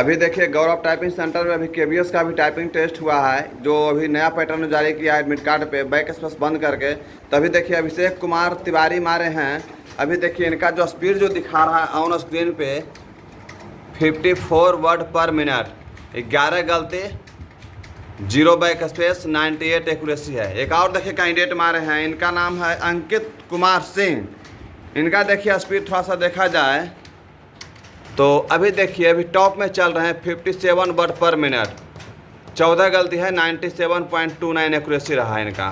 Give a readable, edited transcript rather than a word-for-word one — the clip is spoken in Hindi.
अभी देखिए गौरव टाइपिंग सेंटर में अभी केबीएस का भी टाइपिंग टेस्ट हुआ है, जो अभी नया पैटर्न जारी किया है एडमिट कार्ड पे बैक स्पेस बंद करके। तभी देखिए अभिषेक कुमार तिवारी मारे हैं। अभी देखिए इनका जो स्पीड जो दिखा रहा है ऑन स्क्रीन पे 54 वर्ड पर मिनट, 11 गलती, 0 बैक स्पेस, 98 एक्यूरेसी है। एक और देखिए कैंडिडेट मारे हैं, इनका नाम है अंकित कुमार सिंह। इनका देखिए स्पीड थोड़ा सा देखा जाए तो अभी देखिए अभी टॉप में चल रहे हैं 57 वर्ड पर मिनट, 14 गलती है, 97.29 एक्यूरेसी रहा है इनका।